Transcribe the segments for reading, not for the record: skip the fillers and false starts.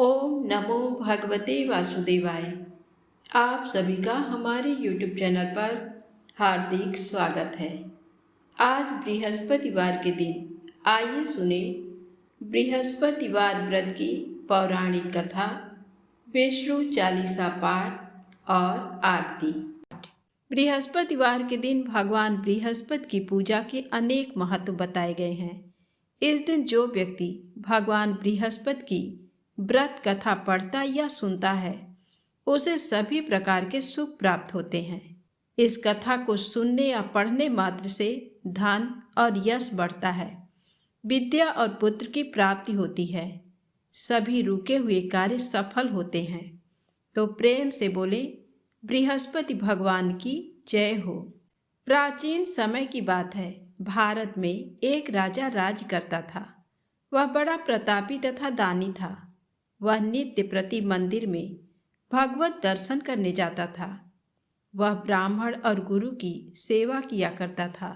ओम नमो भगवते वासुदेवाय। आप सभी का हमारे YouTube चैनल पर हार्दिक स्वागत है। आज बृहस्पतिवार के दिन आइए सुने बृहस्पतिवार व्रत की पौराणिक कथा, विष्णु चालीसा पाठ और आरती। बृहस्पतिवार के दिन भगवान बृहस्पति की पूजा के अनेक महत्व बताए गए हैं। इस दिन जो व्यक्ति भगवान बृहस्पति की व्रत कथा पढ़ता या सुनता है उसे सभी प्रकार के सुख प्राप्त होते हैं। इस कथा को सुनने या पढ़ने मात्र से धन और यश बढ़ता है, विद्या और पुत्र की प्राप्ति होती है, सभी रुके हुए कार्य सफल होते हैं। तो प्रेम से बोले बृहस्पति भगवान की जय हो। प्राचीन समय की बात है। भारत में एक राजा राज करता था। वह बड़ा प्रतापी तथा दानी था। वह नित्य प्रति मंदिर में भगवत दर्शन करने जाता था। वह ब्राह्मण और गुरु की सेवा किया करता था।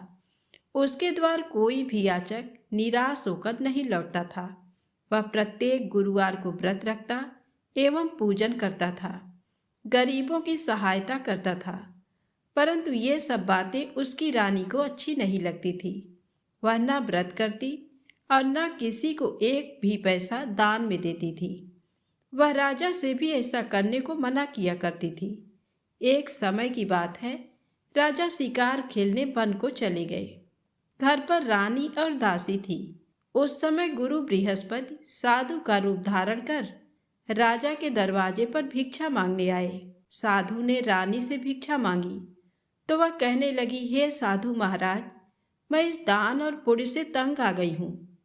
उसके द्वार कोई भी याचक निराश होकर नहीं लौटता था। वह प्रत्येक गुरुवार को व्रत रखता एवं पूजन करता था, गरीबों की सहायता करता था। परंतु ये सब बातें उसकी रानी को अच्छी नहीं लगती थी। वह न व्रत करती और न किसी को एक भी पैसा दान में देती थी। वह राजा से भी ऐसा करने को मना किया करती थी। एक समय की बात है, राजा शिकार खेलने वन को चले गए। घर पर रानी और दासी थी। उस समय गुरु बृहस्पति साधु का रूप धारण कर राजा के दरवाजे पर भिक्षा मांगने आए। साधु ने रानी से भिक्षा मांगी तो वह कहने लगी, हे साधु महाराज, मैं इस दान और पुण्य से तंग आ गई हूँ।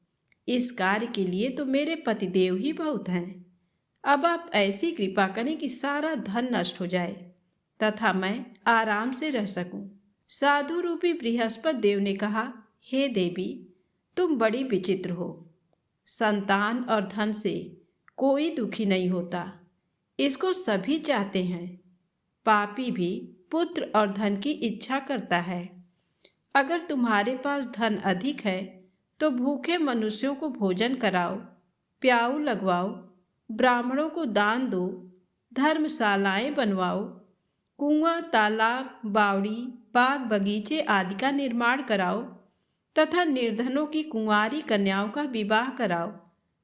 इस कार्य के लिए तो मेरे पतिदेव ही बहुत हैं। अब आप ऐसी कृपा करें कि सारा धन नष्ट हो जाए तथा मैं आराम से रह सकूं। साधु रूपी बृहस्पति देव ने कहा, हे देवी, तुम बड़ी विचित्र हो। संतान और धन से कोई दुखी नहीं होता, इसको सभी चाहते हैं। पापी भी पुत्र और धन की इच्छा करता है। अगर तुम्हारे पास धन अधिक है तो भूखे मनुष्यों को भोजन कराओ, प्याऊ लगवाओ, ब्राह्मणों को दान दो, धर्मशालाएं बनवाओ, कुआं, तालाब, बावड़ी, बाग बगीचे आदि का निर्माण कराओ तथा निर्धनों की कुंवारी कन्याओं का विवाह कराओ,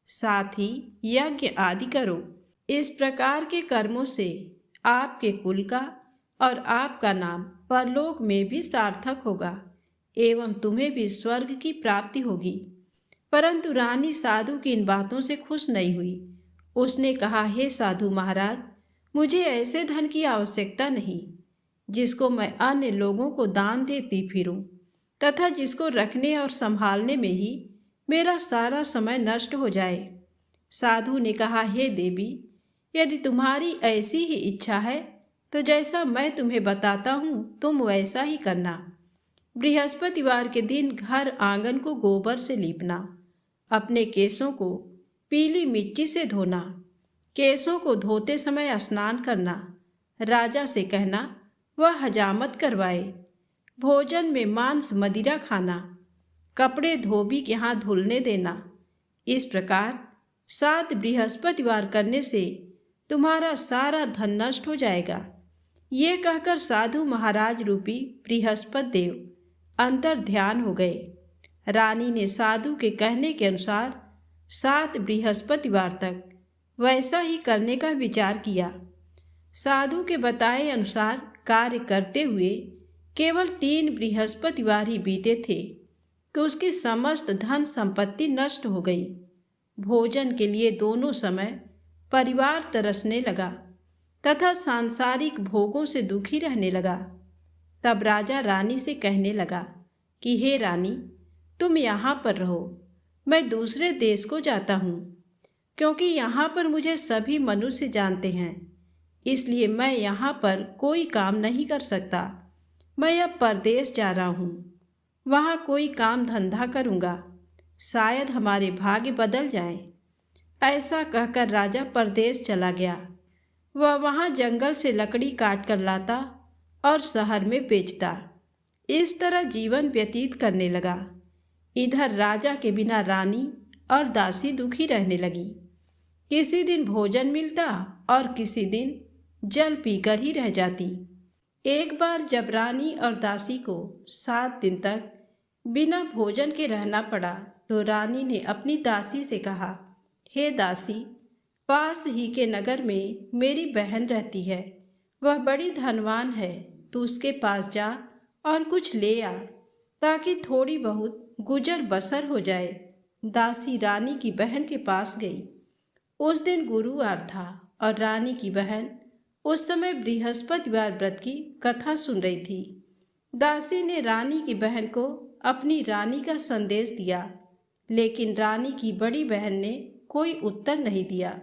साथ ही यज्ञ आदि करो। इस प्रकार के कर्मों से आपके कुल का और आपका नाम परलोक में भी सार्थक होगा एवं तुम्हें भी स्वर्ग की प्राप्ति होगी। परंतु रानी साधु की इन बातों से खुश नहीं हुई। उसने कहा, हे साधु महाराज, मुझे ऐसे धन की आवश्यकता नहीं जिसको मैं अन्य लोगों को दान देती फिरूं तथा जिसको रखने और संभालने में ही मेरा सारा समय नष्ट हो जाए। साधु ने कहा, हे देवी, यदि तुम्हारी ऐसी ही इच्छा है तो जैसा मैं तुम्हें बताता हूँ तुम वैसा ही करना। बृहस्पतिवार के दिन घर आंगन को गोबर से लीपना, अपने केसों को पीली मिट्टी से धोना, केसों को धोते समय स्नान करना, राजा से कहना वह हजामत करवाए, भोजन में मांस मदिरा खाना, कपड़े धोबी के हाथ धुलने देना। इस प्रकार 7 बृहस्पतिवार करने से तुम्हारा सारा धन नष्ट हो जाएगा। ये कहकर साधु महाराज रूपी बृहस्पति देव अंतर ध्यान हो गए। रानी ने साधु के कहने के अनुसार 7 बृहस्पतिवार तक वैसा ही करने का विचार किया। साधु के बताए अनुसार कार्य करते हुए केवल 3 बृहस्पतिवार ही बीते थे कि उसकी समस्त धन संपत्ति नष्ट हो गई। भोजन के लिए दोनों समय परिवार तरसने लगा तथा सांसारिक भोगों से दुखी रहने लगा। तब राजा रानी से कहने लगा कि हे रानी, तुम यहाँ पर रहो, मैं दूसरे देश को जाता हूँ, क्योंकि यहाँ पर मुझे सभी मनुष्य जानते हैं, इसलिए मैं यहाँ पर कोई काम नहीं कर सकता। मैं अब परदेश जा रहा हूँ, वहाँ कोई काम धंधा करूँगा, शायद हमारे भाग्य बदल जाएं। ऐसा कहकर राजा परदेश चला गया। वह वहाँ जंगल से लकड़ी काट कर लाता और शहर में बेचता। इस तरह जीवन व्यतीत करने लगा। इधर राजा के बिना रानी और दासी दुखी रहने लगी। किसी दिन भोजन मिलता और किसी दिन जल पीकर ही रह जाती। एक बार जब रानी और दासी को 7 दिन तक बिना भोजन के रहना पड़ा तो रानी ने अपनी दासी से कहा, हे दासी, पास ही के नगर में मेरी बहन रहती है, वह बड़ी धनवान है, तू उसके पास जा और कुछ ले आ ताकि थोड़ी बहुत गुजर बसर हो जाए। दासी रानी की बहन के पास गई। उस दिन गुरुवार था और रानी की बहन उस समय बृहस्पतिवार व्रत की कथा सुन रही थी। दासी ने रानी की बहन को अपनी रानी का संदेश दिया, लेकिन रानी की बड़ी बहन ने कोई उत्तर नहीं दिया।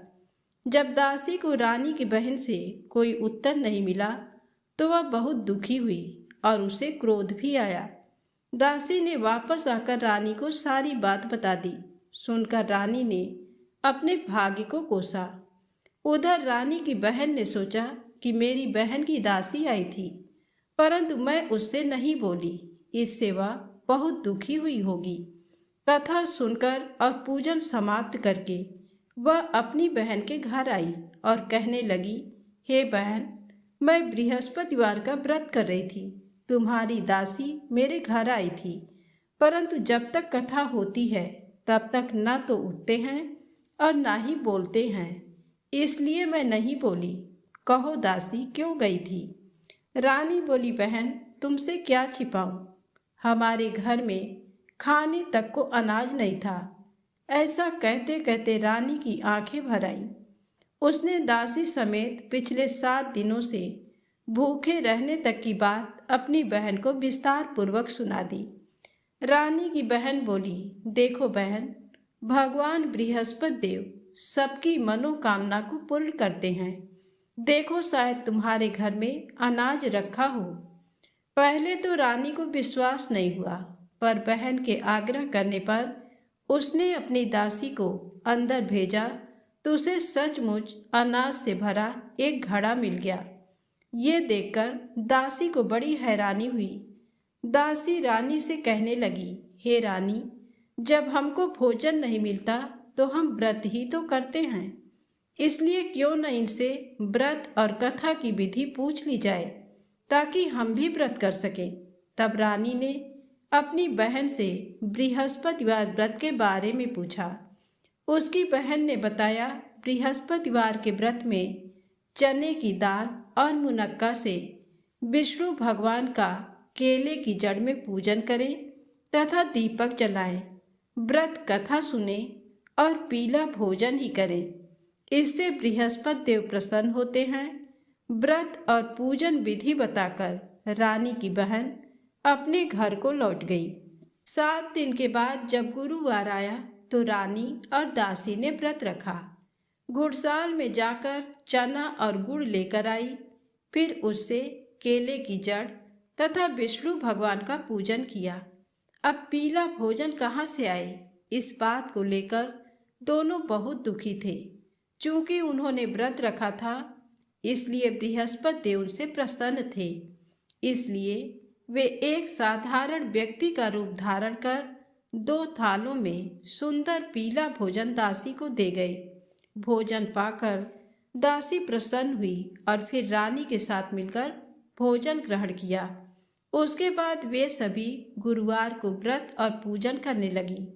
जब दासी को रानी की बहन से कोई उत्तर नहीं मिला तो वह बहुत दुखी हुई और उसे क्रोध भी आया। दासी ने वापस आकर रानी को सारी बात बता दी। सुनकर रानी ने अपने भाग्य को कोसा। उधर रानी की बहन ने सोचा कि मेरी बहन की दासी आई थी, परंतु मैं उससे नहीं बोली, इससे वह बहुत दुखी हुई होगी। कथा सुनकर और पूजन समाप्त करके वह अपनी बहन के घर आई और कहने लगी, हे बहन, मैं बृहस्पतिवार का व्रत कर रही थी, तुम्हारी दासी मेरे घर आई थी, परंतु जब तक कथा होती है तब तक न तो उठते हैं और ना ही बोलते हैं, इसलिए मैं नहीं बोली। कहो दासी क्यों गई थी? रानी बोली, बहन, तुमसे क्या छिपाऊं? हमारे घर में खाने तक को अनाज नहीं था। ऐसा कहते कहते रानी की आंखें भर आईं। उसने दासी समेत पिछले 7 दिनों से भूखे रहने तक की बात अपनी बहन को विस्तार पूर्वक सुना दी। रानी की बहन बोली, देखो बहन, भगवान बृहस्पति देव सबकी मनोकामना को पूर्ण करते हैं। देखो, शायद तुम्हारे घर में अनाज रखा हो। पहले तो रानी को विश्वास नहीं हुआ, पर बहन के आग्रह करने पर उसने अपनी दासी को अंदर भेजा तो उसे सचमुच अनाज से भरा एक घड़ा मिल गया। ये देखकर दासी को बड़ी हैरानी हुई। दासी रानी से कहने लगी, हे रानी, जब हमको भोजन नहीं मिलता तो हम व्रत ही तो करते हैं, इसलिए क्यों न इनसे व्रत और कथा की विधि पूछ ली जाए ताकि हम भी व्रत कर सकें। तब रानी ने अपनी बहन से बृहस्पतिवार व्रत के बारे में पूछा। उसकी बहन ने बताया, बृहस्पतिवार के व्रत में चने की दाल और मुनक्का से विष्णु भगवान का केले की जड़ में पूजन करें तथा दीपक जलाएं, व्रत कथा सुने और पीला भोजन ही करें। इससे बृहस्पति देव प्रसन्न होते हैं। व्रत और पूजन विधि बताकर रानी की बहन अपने घर को लौट गई। 7 दिन के बाद जब गुरुवार आया तो रानी और दासी ने व्रत रखा। गुड़साल में जाकर चना और गुड़ लेकर आई, फिर उससे केले की जड़ तथा विष्णु भगवान का पूजन किया। अब पीला भोजन कहाँ से आए, इस बात को लेकर दोनों बहुत दुखी थे। चूँकि उन्होंने व्रत रखा था, इसलिए बृहस्पति देव उनसे प्रसन्न थे। इसलिए वे एक साधारण व्यक्ति का रूप धारण कर 2 थालों में सुंदर पीला भोजन दासी को दे गए। भोजन पाकर दासी प्रसन्न हुई और फिर रानी के साथ मिलकर भोजन ग्रहण किया। उसके बाद वे सभी गुरुवार को व्रत और पूजन करने लगी।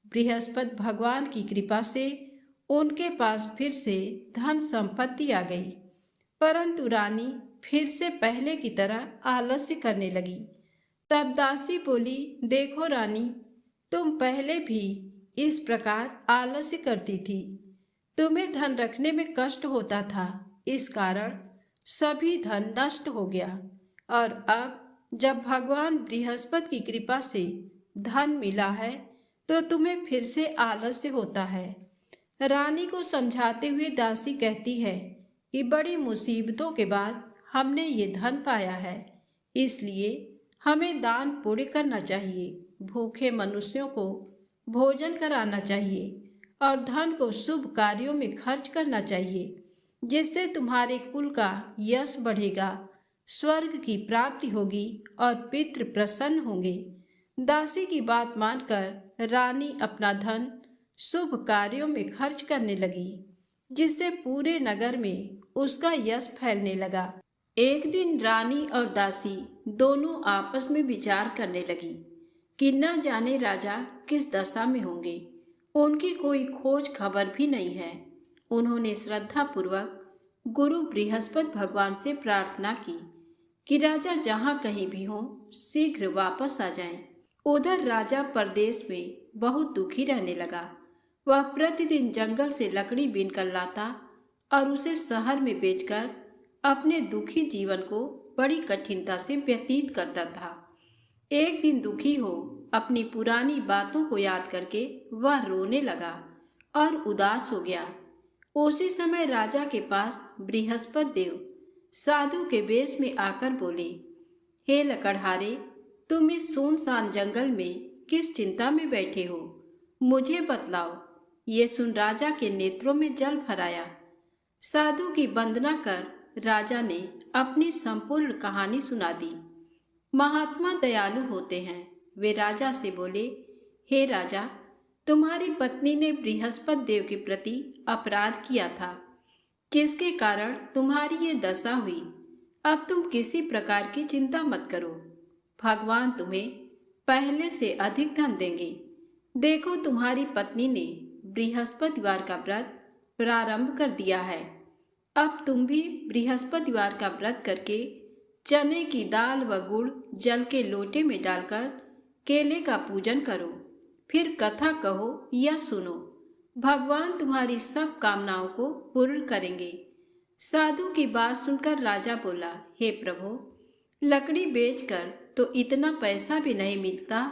बृहस्पति भगवान की कृपा से उनके पास फिर से धन संपत्ति आ गई, परंतु रानी फिर से पहले की तरह आलस्य करने लगी। तब दासी बोली, देखो रानी, तुम पहले भी इस प्रकार आलस्य करती थी। तुम्हें धन रखने में कष्ट होता था, इस कारण सभी धन नष्ट हो गया, और अब जब भगवान बृहस्पति की कृपा से धन मिला है तो तुम्हें फिर से आलस्य होता है। रानी को समझाते हुए दासी कहती है कि बड़ी मुसीबतों के बाद हमने ये धन पाया है, इसलिए हमें दान पुण्य करना चाहिए, भूखे मनुष्यों को भोजन कराना चाहिए और धन को शुभ कार्यों में खर्च करना चाहिए, जिससे तुम्हारे कुल का यश बढ़ेगा, स्वर्ग की प्राप्ति होगी और पितृ प्रसन्न होंगे। दासी की बात मानकर रानी अपना धन शुभ कार्यों में खर्च करने लगी। जिससे पूरे नगर में उसका यश फैलने लगा। एक दिन रानी और दासी दोनों आपस में विचार करने लगी कि न जाने राजा किस दशा में होंगे। उनकी कोई खोज खबर भी नहीं है। उन्होंने श्रद्धा पूर्वक गुरु बृहस्पति भगवान से प्रार्थना की कि राजा जहाँ कहीं भी हो शीघ्र वापस आ जाएं। उधर राजा परदेश में बहुत दुखी रहने लगा। वह प्रतिदिन जंगल से लकड़ी बीनकर लाता और उसे शहर में बेचकर अपने दुखी जीवन को बड़ी कठिनता से व्यतीत करता था। एक दिन दुखी हो अपनी पुरानी बातों को याद करके वह रोने लगा और उदास हो गया। उसी समय राजा के पास बृहस्पति देव साधु के वेश में आकर बोले, हे लकड़हारे, तुम इस सुनसान जंगल में किस चिंता में बैठे हो, मुझे बतलाओ। ये सुन राजा के नेत्रों में जल भर आया। साधु की वंदना कर राजा ने अपनी संपूर्ण कहानी सुना दी। महात्मा दयालु होते हैं। वे राजा से बोले, हे राजा, तुम्हारी पत्नी ने बृहस्पति देव के प्रति अपराध किया था, जिसके कारण तुम्हारी ये दशा हुई। अब तुम किसी प्रकार की चिंता मत करो, भगवान तुम्हें पहले से अधिक धन देंगे। देखो, तुम्हारी पत्नी ने बृहस्पतिवार का व्रत प्रारंभ कर दिया है। अब तुम भी बृहस्पतिवार का व्रत करके चने की दाल व गुड़ जल के लोटे में डालकर केले का पूजन करो, फिर कथा कहो या सुनो। भगवान तुम्हारी सब कामनाओं को पूर्ण करेंगे। साधु की बात सुनकर राजा बोला, हे प्रभु, लकड़ी बेचकर तो इतना पैसा भी नहीं मिलता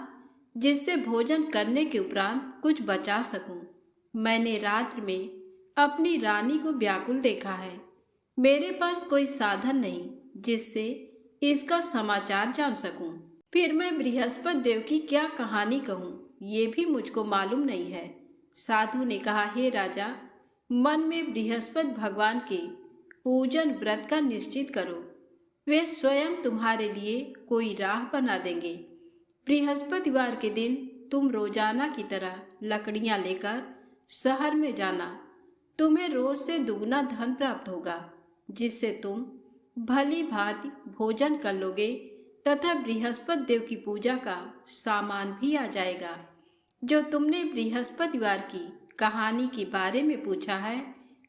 जिससे भोजन करने के उपरांत कुछ बचा सकूं। मैंने रात्र में अपनी रानी को व्याकुल देखा है। मेरे पास कोई साधन नहीं जिससे इसका समाचार जान सकूं। फिर मैं बृहस्पति देव की क्या कहानी कहूँ, ये भी मुझको मालूम नहीं है। साधु ने कहा, हे राजा, मन में बृहस्पति भगवान के पूजन व्रत का निश्चित करो। वे स्वयं तुम्हारे लिए कोई राह बना देंगे। बृहस्पतिवार के दिन तुम रोजाना की तरह लकड़ियां लेकर शहर में जाना। तुम्हें रोज से दुगना धन प्राप्त होगा, जिससे तुम भली भांति भोजन कर लोगे तथा बृहस्पति देव की पूजा का सामान भी आ जाएगा। जो तुमने बृहस्पतिवार की कहानी के बारे में पूछा है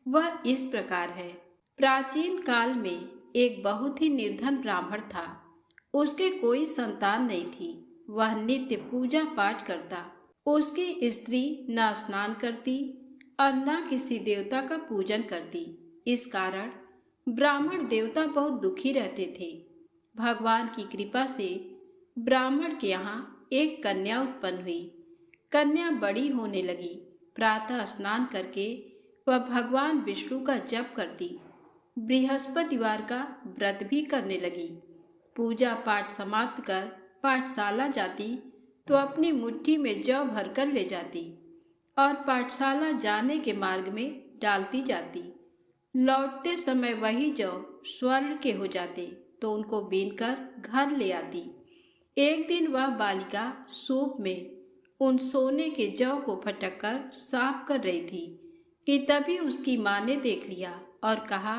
वह इस प्रकार है। प्राचीन काल में एक बहुत ही निर्धन ब्राह्मण था। उसके कोई संतान नहीं थी। वह नित्य पूजा पाठ करता। उसकी स्त्री न स्नान करती और न किसी देवता का पूजन करती। इस कारण ब्राह्मण देवता बहुत दुखी रहते थे। भगवान की कृपा से ब्राह्मण के यहाँ एक कन्या उत्पन्न हुई। कन्या बड़ी होने लगी। प्रातः स्नान करके वह भगवान विष्णु का जप करती। बृहस्पतिवार का व्रत भी करने लगी। पूजा पाठ समाप्त कर पाठशाला जाती तो अपनी मुट्ठी में जौ भरकर ले जाती और पाठशाला जाने के मार्ग में डालती जाती। लौटते समय वही जौ स्वर्ण के हो जाते तो उनको बीनकर घर ले आती। एक दिन वह बालिका सूप में उन सोने के जौ को फटककर साफ कर रही थी कि तभी उसकी माँ ने देख लिया और कहा,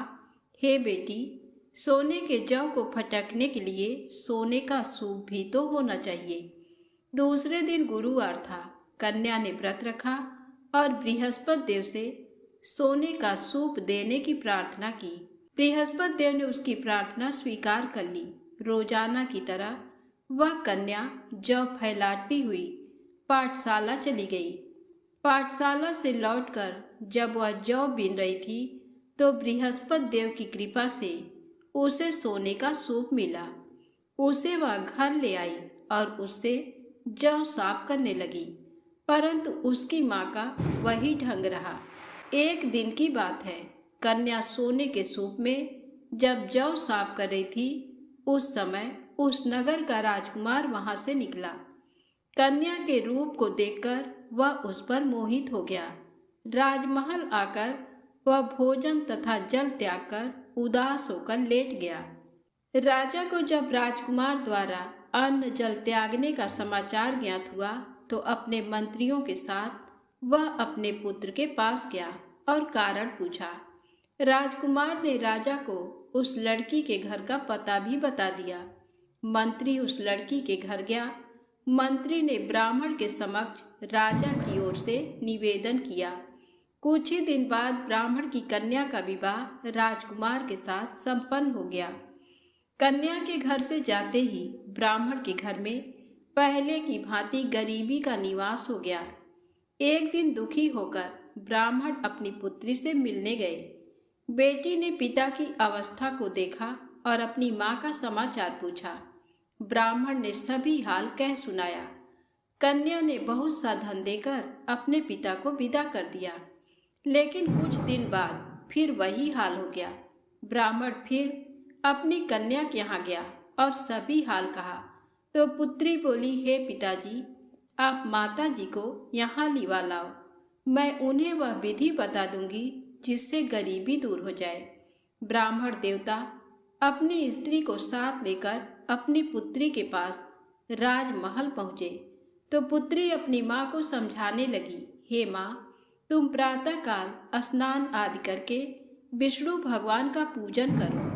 हे बेटी, सोने के जौ को फटकने के लिए सोने का सूप भी तो होना चाहिए। दूसरे दिन गुरुवार था। कन्या ने व्रत रखा और बृहस्पति देव से सोने का सूप देने की प्रार्थना की। बृहस्पति देव ने उसकी प्रार्थना स्वीकार कर ली। रोजाना की तरह वह कन्या जौ फैलाती हुई पाठशाला चली गई। पाठशाला से लौटकर जब वह जौ बीन रही थी तो बृहस्पति देव की कृपा से उसे सोने का सूप मिला। उसे वह घर ले आई और उससे जौ साफ करने लगी, परंतु उसकी माँ का वही ढंग रहा। एक दिन की बात है। कन्या सोने के सूप में जब जौ साफ कर रही थी उस समय उस नगर का राजकुमार वहां से निकला। कन्या के रूप को देखकर वह उस पर मोहित हो गया। राजमहल आकर वह भोजन तथा जल त्याग कर उदास होकर लेट गया। राजा को जब राजकुमार द्वारा अन्न जल त्यागने का समाचार ज्ञात हुआ तो अपने मंत्रियों के साथ वह अपने पुत्र के पास गया और कारण पूछा। राजकुमार ने राजा को उस लड़की के घर का पता भी बता दिया। मंत्री उस लड़की के घर गया। मंत्री ने ब्राह्मण के समक्ष राजा की ओर से निवेदन किया। कुछ ही दिन बाद ब्राह्मण की कन्या का विवाह राजकुमार के साथ संपन्न हो गया। कन्या के घर से जाते ही ब्राह्मण के घर में पहले की भांति गरीबी का निवास हो गया। एक दिन दुखी होकर ब्राह्मण अपनी पुत्री से मिलने गए। बेटी ने पिता की अवस्था को देखा और अपनी माँ का समाचार पूछा। ब्राह्मण ने सभी हाल कह सुनाया। कन्या ने बहुत सा धन देकर अपने पिता को विदा कर दिया, लेकिन कुछ दिन बाद फिर वही हाल हो गया। ब्राह्मण फिर अपनी कन्या के यहाँ गया और सभी हाल कहा तो पुत्री बोली, हे पिताजी, आप माता जी को यहाँ लिवा लाओ। मैं उन्हें वह विधि बता दूंगी जिससे गरीबी दूर हो जाए। ब्राह्मण देवता अपनी स्त्री को साथ लेकर अपनी पुत्री के पास राजमहल पहुँचे तो पुत्री अपनी माँ को समझाने लगी, हे माँ, तुम प्रातःकाल स्नान आदि करके विष्णु भगवान का पूजन करो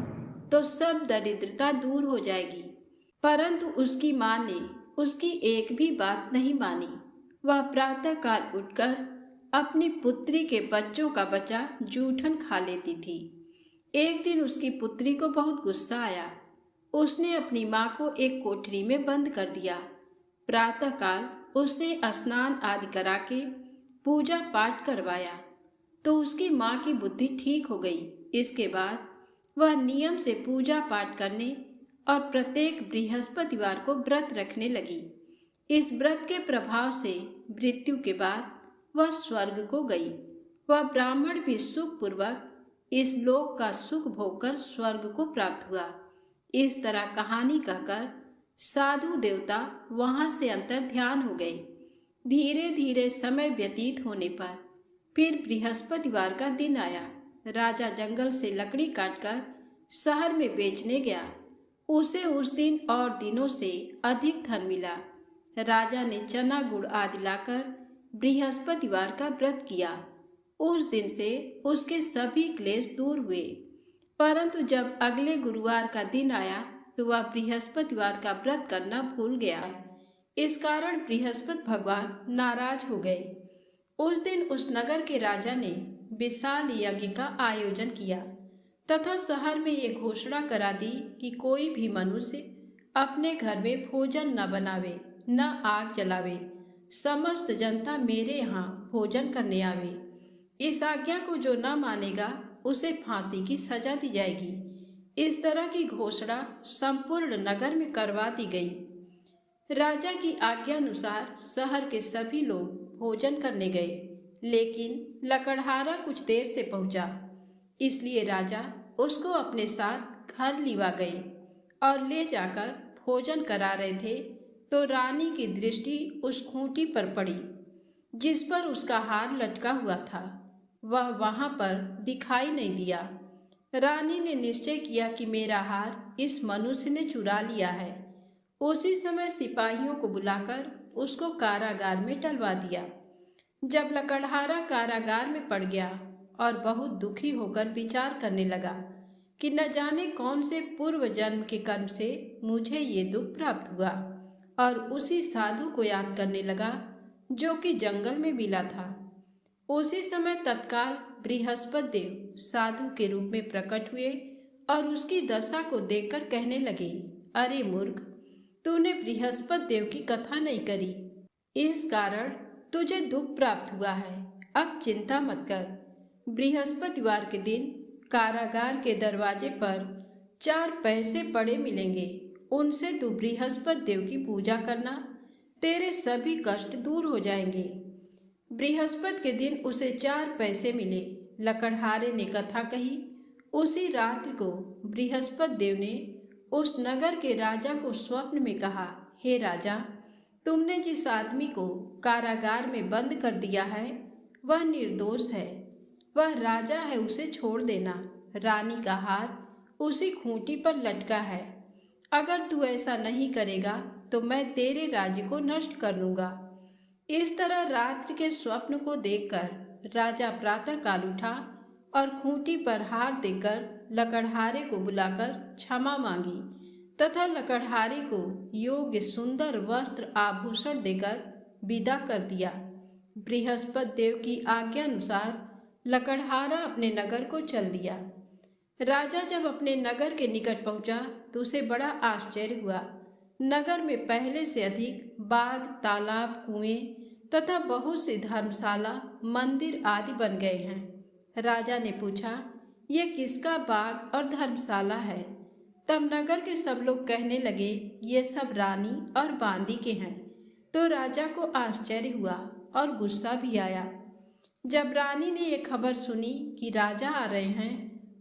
तो सब दरिद्रता दूर हो जाएगी। परंतु उसकी माँ ने उसकी एक भी बात नहीं मानी। वह प्रातःकाल उठकर अपनी पुत्री के बच्चों का बचा जूठन खा लेती थी। एक दिन उसकी पुत्री को बहुत गुस्सा आया। उसने अपनी माँ को एक कोठरी में बंद कर दिया। प्रातःकाल उसने स्नान आदि करा के पूजा पाठ करवाया तो उसकी माँ की बुद्धि ठीक हो गई। इसके बाद वह नियम से पूजा पाठ करने और प्रत्येक बृहस्पतिवार को व्रत रखने लगी। इस व्रत के प्रभाव से मृत्यु के बाद वह स्वर्ग को गई। वह ब्राह्मण भी सुखपूर्वक इस लोक का सुख भोगकर स्वर्ग को प्राप्त हुआ। इस तरह कहानी कहकर साधु देवता वहां से अंतर ध्यान हो गए। धीरे धीरे समय व्यतीत होने पर फिर बृहस्पतिवार का दिन आया। राजा जंगल से लकड़ी काटकर शहर में बेचने गया। उसे उस दिन और दिनों से अधिक धन मिला। राजा ने चना गुड़ आदि लाकर बृहस्पतिवार का व्रत किया। उस दिन से उसके सभी क्लेश दूर हुए। परंतु जब अगले गुरुवार का दिन आया तो वह बृहस्पतिवार का व्रत करना भूल गया। इस कारण बृहस्पति भगवान नाराज हो गए। उस दिन उस नगर के राजा ने विशाल यज्ञ का आयोजन किया तथा शहर में ये घोषणा करा दी कि कोई भी मनुष्य अपने घर में भोजन न बनावे, न आग जलावे। समस्त जनता मेरे यहाँ भोजन करने आवे। इस आज्ञा को जो न मानेगा उसे फांसी की सजा दी जाएगी। इस तरह की घोषणा संपूर्ण नगर में करवा दी गई। राजा की आज्ञा अनुसार शहर के सभी लोग भोजन करने गए, लेकिन लकड़हारा कुछ देर से पहुंचा। इसलिए राजा उसको अपने साथ घर लिवा गए और ले जाकर भोजन करा रहे थे तो रानी की दृष्टि उस खूंटी पर पड़ी जिस पर उसका हार लटका हुआ था। वह वहां पर दिखाई नहीं दिया। रानी ने निश्चय किया कि मेरा हार इस मनुष्य ने चुरा लिया है। उसी समय सिपाहियों को बुलाकर उसको कारागार में डलवा दिया। जब लकड़हारा कारागार में पड़ गया और बहुत दुखी होकर विचार करने लगा कि न जाने कौन से पूर्व जन्म के कर्म से मुझे ये दुख प्राप्त हुआ, और उसी साधु को याद करने लगा जो कि जंगल में मिला था। उसी समय तत्काल बृहस्पति देव साधु के रूप में प्रकट हुए और उसकी दशा को देखकर कहने लगे, अरे मूर्ख, तूने बृहस्पति देव की कथा नहीं करी, इस कारण तुझे दुख प्राप्त हुआ है। अब चिंता मत कर। बृहस्पतिवार के दिन कारागार के दरवाजे पर 4 पैसे पड़े मिलेंगे। उनसे तू बृहस्पति देव की पूजा करना, तेरे सभी कष्ट दूर हो जाएंगे। बृहस्पति के दिन उसे 4 पैसे मिले। लकड़हारे ने कथा कही। उसी रात्रि को बृहस्पति देव ने उस नगर के राजा को स्वप्न में कहा, हे राजा, तुमने जिस आदमी को कारागार में बंद कर दिया है वह निर्दोष है। वह राजा है, उसे छोड़ देना। रानी का हार उसी खूंटी पर लटका है। अगर तू ऐसा नहीं करेगा तो मैं तेरे राज्य को नष्ट कर लूँगा। इस तरह रात्रि के स्वप्न को देखकर राजा प्रातः काल उठा और खूंटी पर हार देकर लकड़हारे को बुलाकर क्षमा मांगी तथा लकड़हारे को योग्य सुंदर वस्त्र आभूषण देकर विदा कर दिया। बृहस्पति देव की आज्ञा अनुसार लकड़हारा अपने नगर को चल दिया। राजा जब अपने नगर के निकट पहुंचा तो उसे बड़ा आश्चर्य हुआ। नगर में पहले से अधिक बाग, तालाब, कुएं तथा बहुत सी धर्मशाला, मंदिर आदि बन गए हैं। राजा ने पूछा, ये किसका बाग और धर्मशाला है? तब नगर के सब लोग कहने लगे, ये सब रानी और बांदी के हैं। तो राजा को आश्चर्य हुआ और गुस्सा भी आया। जब रानी ने ये खबर सुनी कि राजा आ रहे हैं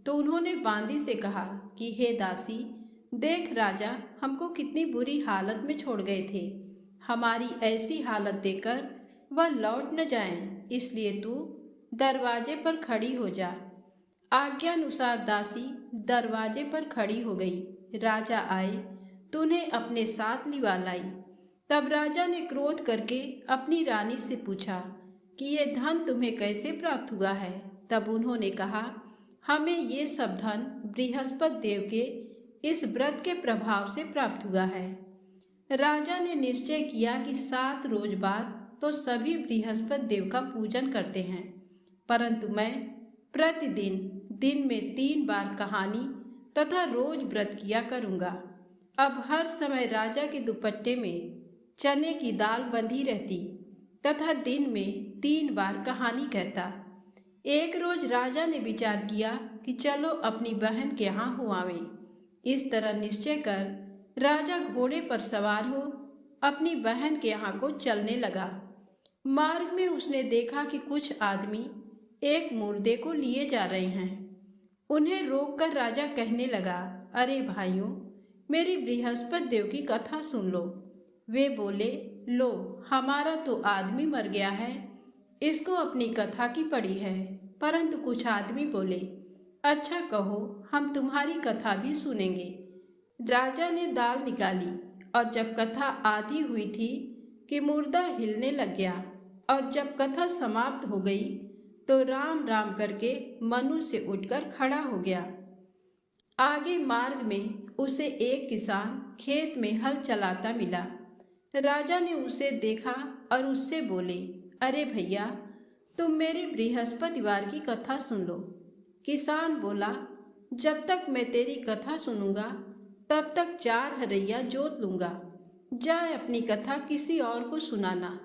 तो उन्होंने बांदी से कहा कि हे दासी, देख राजा हमको कितनी बुरी हालत में छोड़ गए थे। हमारी ऐसी हालत देखकर वह लौट न जाएं, इसलिए तू दरवाजे पर खड़ी हो जा। आज्ञा अनुसार दासी दरवाजे पर खड़ी हो गई। राजा आए तो उन्हें अपने साथ लिवा लाई। तब राजा ने क्रोध करके अपनी रानी से पूछा कि ये धन तुम्हें कैसे प्राप्त हुआ है? तब उन्होंने कहा, हमें ये सब धन बृहस्पति देव के इस व्रत के प्रभाव से प्राप्त हुआ है। राजा ने निश्चय किया कि 7 रोज बाद तो सभी बृहस्पति देव का पूजन करते हैं, परंतु मैं प्रतिदिन दिन में 3 बार कहानी तथा रोज व्रत किया करूँगा। अब हर समय राजा के दुपट्टे में चने की दाल बंधी रहती तथा दिन में 3 बार कहानी कहता। एक रोज राजा ने विचार किया कि चलो अपनी बहन के यहाँ हो आवें। इस तरह निश्चय कर राजा घोड़े पर सवार हो अपनी बहन के यहाँ को चलने लगा। मार्ग में उसने देखा कि कुछ आदमी एक मुर्दे को लिए जा रहे हैं। उन्हें रोककर राजा कहने लगा, अरे भाइयों, मेरी बृहस्पति देव की कथा सुन लो। वे बोले, लो हमारा तो आदमी मर गया है, इसको अपनी कथा की पड़ी है। परंतु कुछ आदमी बोले, अच्छा कहो, हम तुम्हारी कथा भी सुनेंगे। राजा ने दाल निकाली और जब कथा आधी हुई थी कि मुर्दा हिलने लग गया, और जब कथा समाप्त हो गई तो राम राम करके मनु से उठकर खड़ा हो गया। आगे मार्ग में उसे एक किसान खेत में हल चलाता मिला। राजा ने उसे देखा और उससे बोले, अरे भैया, तुम मेरी बृहस्पतिवार की कथा सुन लो। किसान बोला, जब तक मैं तेरी कथा सुनूंगा तब तक 4 हरैया जोत लूंगा। जाए अपनी कथा किसी और को सुनाना।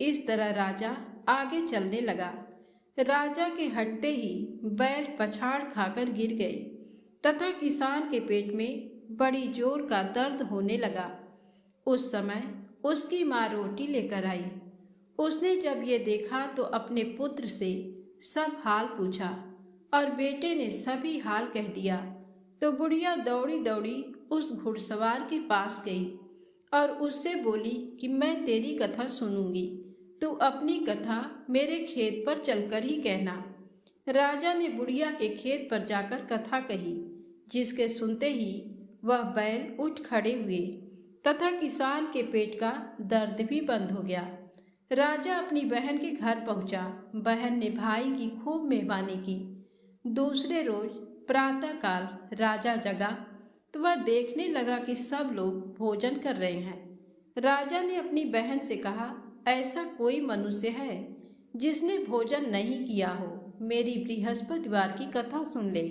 इस तरह राजा आगे चलने लगा। राजा के हटते ही बैल पछाड़ खाकर गिर गए तथा किसान के पेट में बड़ी जोर का दर्द होने लगा। उस समय उसकी माँ रोटी लेकर आई। उसने जब ये देखा तो अपने पुत्र से सब हाल पूछा और बेटे ने सभी हाल कह दिया। तो बुढ़िया दौड़ी दौड़ी उस घुड़सवार के पास गई और उससे बोली कि मैं तेरी कथा सुनूंगी, तू अपनी कथा मेरे खेत पर चलकर ही कहना। राजा ने बुढ़िया के खेत पर जाकर कथा कही, जिसके सुनते ही वह बैल उठ खड़े हुए तथा किसान के पेट का दर्द भी बंद हो गया। राजा अपनी बहन के घर पहुंचा। बहन ने भाई की खूब मेहमानी की। दूसरे रोज प्रातःकाल राजा जगा तो वह देखने लगा कि सब लोग भोजन कर रहे हैं। राजा ने अपनी बहन से कहा, ऐसा कोई मनुष्य है जिसने भोजन नहीं किया हो, मेरी बृहस्पतिवार की कथा सुन ले।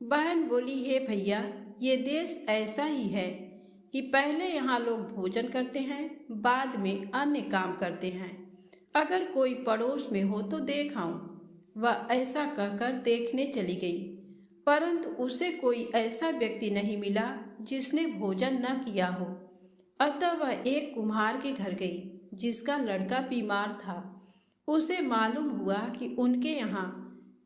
बहन बोली, हे भैया, ये देश ऐसा ही है कि पहले यहाँ लोग भोजन करते हैं, बाद में अन्य काम करते हैं। अगर कोई पड़ोस में हो तो देख आऊं। वह ऐसा कहकर देखने चली गई, परंतु उसे कोई ऐसा व्यक्ति नहीं मिला जिसने भोजन न किया हो। अतः वह एक कुम्हार के घर गई जिसका लड़का बीमार था। उसे मालूम हुआ कि उनके यहाँ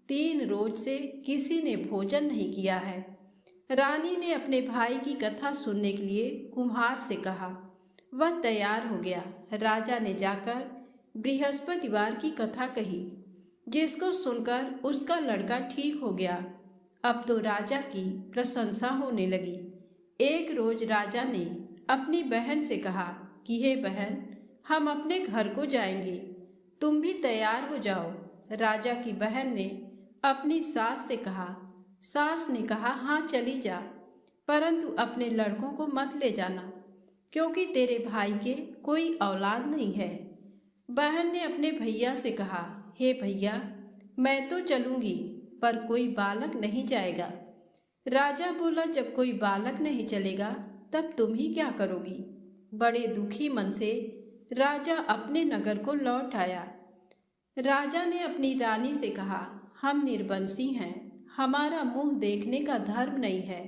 3 रोज से किसी ने भोजन नहीं किया है। रानी ने अपने भाई की कथा सुनने के लिए कुम्हार से कहा। वह तैयार हो गया। राजा ने जाकर बृहस्पतिवार की कथा कही, जिसको सुनकर उसका लड़का ठीक हो गया। अब तो राजा की प्रशंसा होने लगी। एक रोज राजा ने अपनी बहन से कहा कि हे बहन, हम अपने घर को जाएंगे, तुम भी तैयार हो जाओ। राजा की बहन ने अपनी सास से कहा। सास ने कहा, हाँ चली जा, परंतु अपने लड़कों को मत ले जाना, क्योंकि तेरे भाई के कोई औलाद नहीं है। बहन ने अपने भैया से कहा, हे भैया, मैं तो चलूंगी, पर कोई बालक नहीं जाएगा। राजा बोला, जब कोई बालक नहीं चलेगा तब तुम ही क्या करोगी। बड़े दुखी मन से राजा अपने नगर को लौट आया। राजा ने अपनी रानी से कहा, हम निर्वंशी हैं, हमारा मुंह देखने का धर्म नहीं है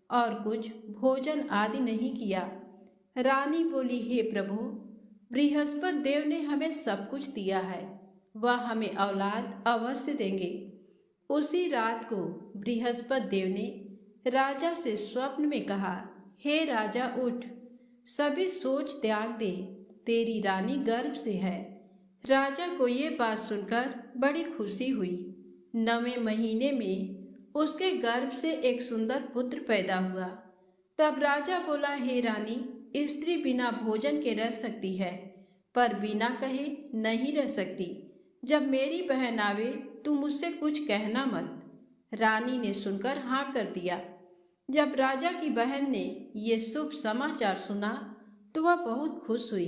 और कुछ भोजन आदि नहीं किया। रानी बोली, हे प्रभु, बृहस्पति देव ने हमें सब कुछ दिया है, वह हमें औलाद अवश्य देंगे। उसी रात को बृहस्पति देव ने राजा से स्वप्न में कहा, हे राजा उठ, सभी सोच त्याग दे, तेरी रानी गर्भ से है। राजा को ये बात सुनकर बड़ी खुशी हुई। 9वें महीने में उसके गर्भ से एक सुंदर पुत्र पैदा हुआ। तब राजा बोला, हे रानी, स्त्री बिना भोजन के रह सकती है, पर बिना कहे नहीं रह सकती। जब मेरी बहन आवे तुम मुझसे कुछ कहना मत। रानी ने सुनकर हाँ कर दिया। जब राजा की बहन ने ये शुभ समाचार सुना तो वह बहुत खुश हुई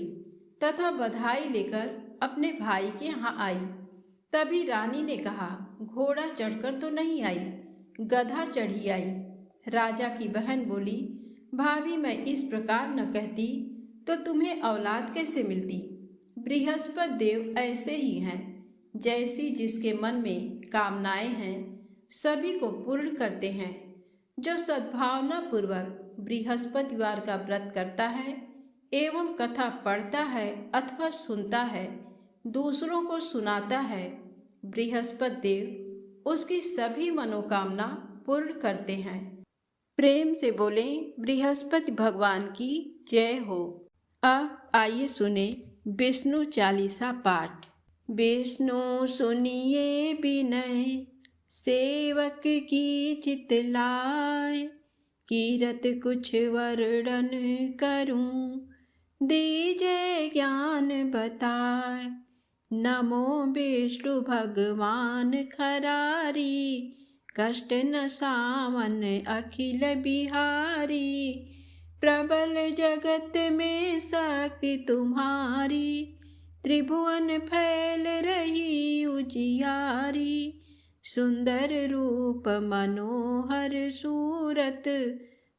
तथा बधाई लेकर अपने भाई के यहाँ आई। तभी रानी ने कहा, घोड़ा चढ़कर तो नहीं आई, गधा चढ़ी आई। राजा की बहन बोली, भाभी, मैं इस प्रकार न कहती तो तुम्हें औलाद कैसे मिलती। बृहस्पति देव ऐसे ही हैं, जैसी जिसके मन में कामनाएं हैं सभी को पूर्ण करते हैं। जो सद्भावना पूर्वक बृहस्पतिवार का व्रत करता है एवं कथा पढ़ता है अथवा सुनता है, दूसरों को सुनाता है, बृहस्पति देव उसकी सभी मनोकामना पूर्ण करते हैं। प्रेम से बोलें, बृहस्पति भगवान की जय हो। अब आइए सुने विष्णु चालीसा पाठ। विष्णु सुनिए विनय, सेवक की चितलाय, कीरत कुछ वर्णन करूं, दीजय ज्ञान बताए। नमो विष्णु भगवान खरारी, कष्ट न सावन अखिल बिहारी। प्रबल जगत में शक्ति तुम्हारी, त्रिभुवन फैल रही उजियारी। सुंदर रूप मनोहर सूरत,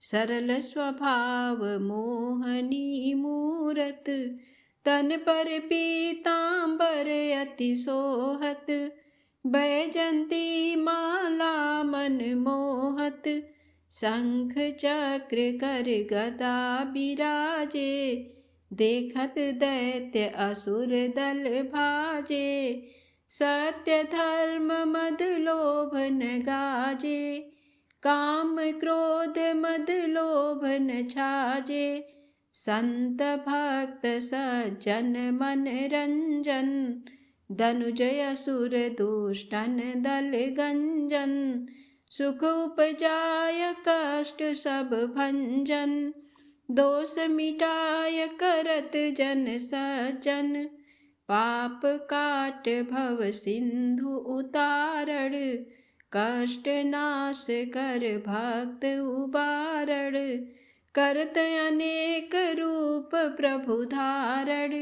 सरल स्वभाव मोहनी मूरत। तन पर पीतांबर अति सोहत, बैजंती माला मन मोहत। शंख चक्र कर गदा बिराजे, देखत दैत्य असुर दल भाजे। सत्य धर्म मद लोभ न गाजे, काम क्रोध मद लोभ न छाजे। संत भक्त सज्जन मन रंजन, धनुजय असुर दुष्टन दल गंजन। सुख उपजाय कष्ट सब भंजन, दोष मिटाय करत जन सज्जन। पाप काट भव सिंधु उतारण, कष्ट नाश कर भक्त उबारण। करत अनेक रूप प्रभु धारण,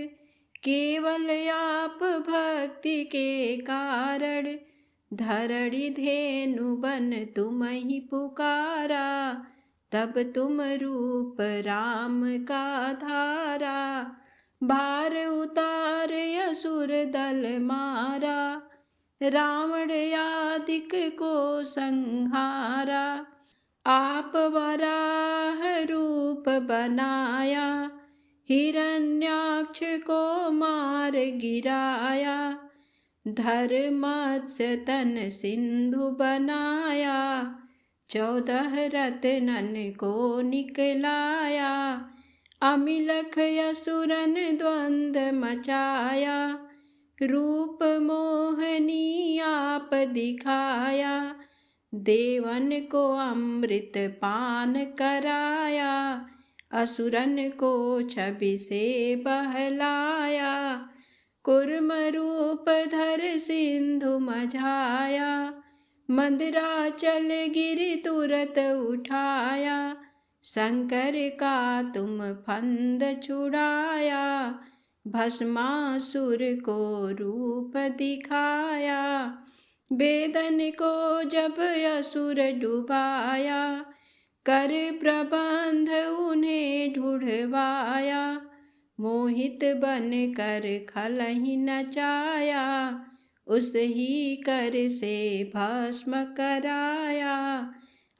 केवल आप भक्ति के कारण। धरणी धेनु बन तुम ही पुकारा, तब तुम रूप राम का धारा। भार उतार असुर दल मारा, रावण आदिक को संहारा। आप वराह रूप बनाया, हिरण्याक्ष को मार गिराया। धर्मत्स्य तन सिंधु बनाया, 14 रत्नन को निकलाया। अमिलख असुरन द्वंद मचाया, रूप मोहनी आप दिखाया। देवन को अमृत पान कराया, असुरन को छवि से बहलाया। कूर्मरूप धर सिंधु मझाया, मंदराचल गिरि तुरत उठाया। शंकर का तुम फंद छुड़ाया, भस्मासुर को रूप दिखाया। वेदन को जब असुर डुबाया, कर प्रबंध उन्हें ढूढ़वाया। मोहित बन कर खलहि नचाया, उस ही कर से भस्म कराया।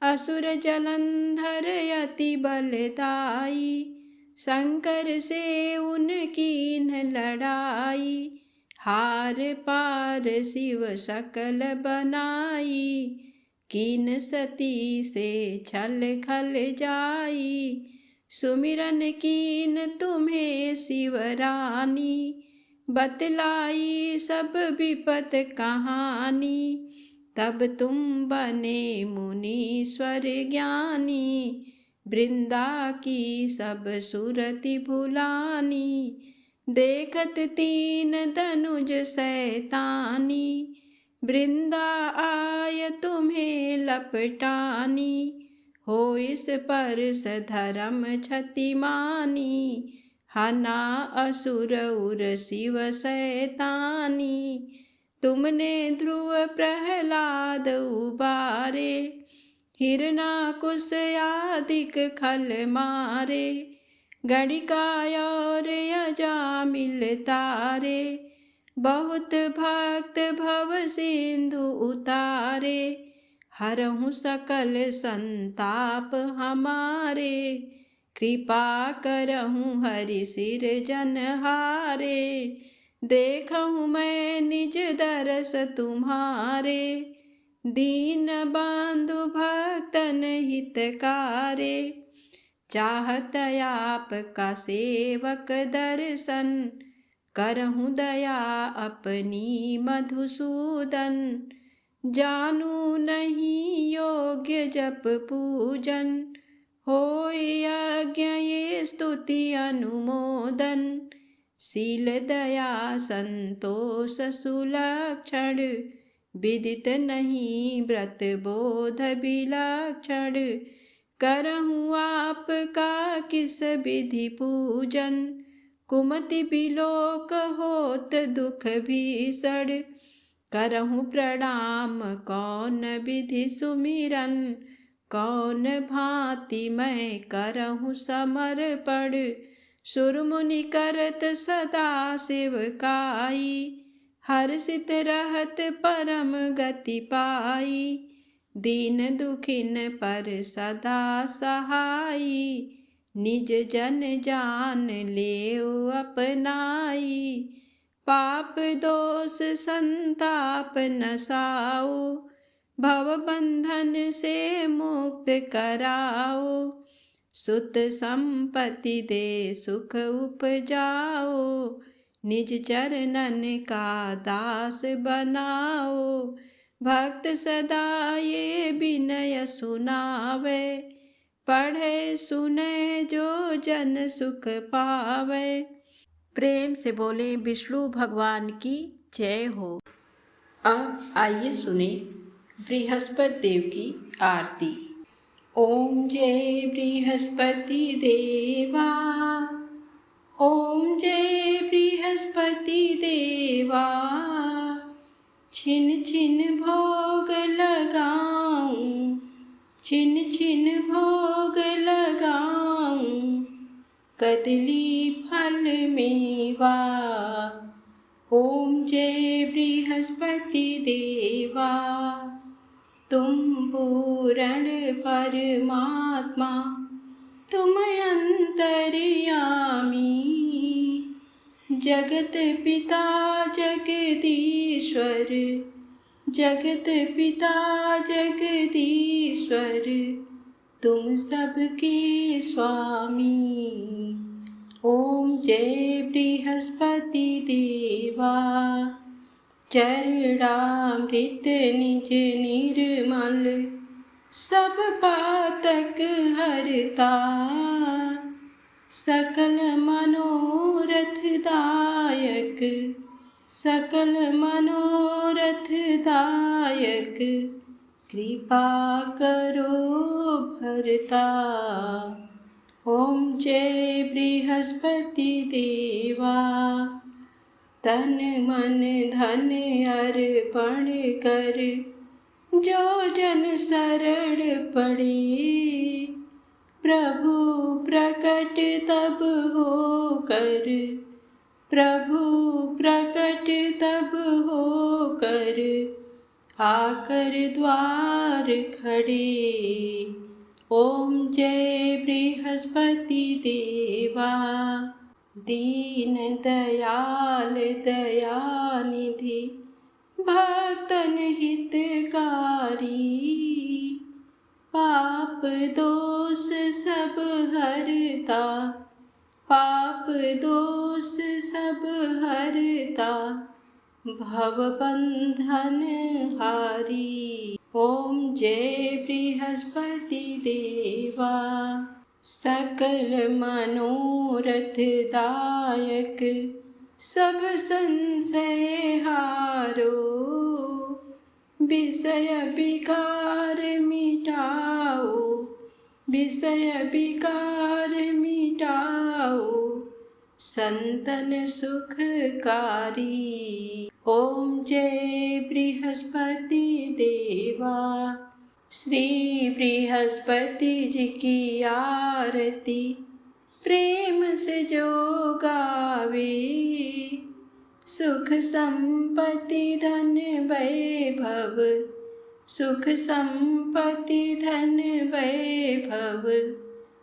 असुर जलंधर अति बलदाई, शंकर से उनकी न लड़ाई। हार पार शिव सकल बनाई, कीन सती से छल खल जाई। सुमिरन कीन तुम्हें शिवरानी, बतलाई सब विपत कहानी। तब तुम बने मुनीश्वर ज्ञानी, वृंदा की सब सुरति भुलानी। देखत तीन धनुज शैतानी, वृंदा आय तुम्हें लपटानी। हो इस पर धर्म क्षति मानी, हना असुर उर शिव शैतानी। तुमने ध्रुव प्रहलाद उबारे, हिरणाकुश आदिक खल मारे। गणिका और अजामिल तारे, बहुत भक्त भव सिंधु उतारे। हरहु सकल संताप हमारे, कृपा करहु हरि सिर जनहारे। देखहु मैं निज दरस तुम्हारे, दीन बंधु भक्तन हितकारे। चाहत आप का सेवक दर्शन, करहु दया अपनी मधुसूदन। जानू नहीं योग्य जप पूजन, होय यज्ञ ये स्तुति अनुमोदन। शील दया संतोष सुलक्षण, विदित नहीं व्रत बोध विलक्षण। करहूँ आपका किस विधि पूजन, कुमति बिलोक होत दुख भीषण। करहूँ प्रणाम कौन विधि सुमिरन, कौन भांति मैं करहूँ समर्पण। सुर मुनि करत सदा सेवकाई, हर्षित रहत परम गति पाई। दीन दुखिन पर सदा सहाई, निज जन जान लेओ अपनाई। पाप दोष संताप नसाओ, भव बंधन से मुक्त कराओ। सुत संपत्ति दे सुख उपजाओ, निज चरणन का दास बनाओ। भक्त सदा ये विनय सुनावे, पढ़े सुने जो जन सुख पावे। प्रेम से बोले विष्णु भगवान की जय हो। अब आइए सुने बृहस्पति देव की आरती। ओम जय बृहस्पति देवा, ओम जय बृहस्पति देवा। छिन छिन भोग लगाऊं, छिन छिन भोग लगाऊं, कदली फल मेवा। ओम जय बृहस्पति देवा। तुम पूर्ण परमात्मा, तुम अंतर्यामी। जगत पिता जगदीश्वर, जगत पिता जगदीश्वर, तुम सबके स्वामी। ओम जय बृहस्पति देवा। चरणामृत निज निर्मल, सब पातक हरता। सकल मनोरथ दायक, सकल मनोरथ दायक कृपा करो भरता। ओम जय बृहस्पति देवा, तन मन धन अर्पण कर, जो जन शरण पड़े। प्रभु प्रकट तब हो कर, प्रभु प्रकट तब हो कर, आकर द्वार खड़े। ओम जय बृहस्पति देवा, दीन दयाल दयानिधि, भक्तन हितकारी। पाप दोष सब हरता, पाप दोष सब हरता, भव बंधन हारी। ओम जय बृहस्पति देवा, सकल मनोरथ दायक, सब संशय हारो। विषय विकार मिटाओ, विषय विकार मिटाओ, संतन सुखकारी। ओम जय बृहस्पति देवा, श्री बृहस्पति जी की आरती प्रेम से जो गावे। सुख संपत्ति धन वैभव, सुख संपत्ति धन वैभव,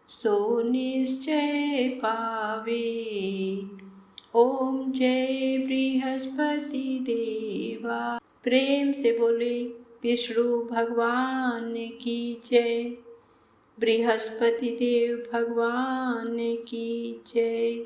सो निश्चय पावे। ओम जय बृहस्पति देवा। प्रेम से बोले विष्णु भगवान की जय, बृहस्पति देव भगवान की जय।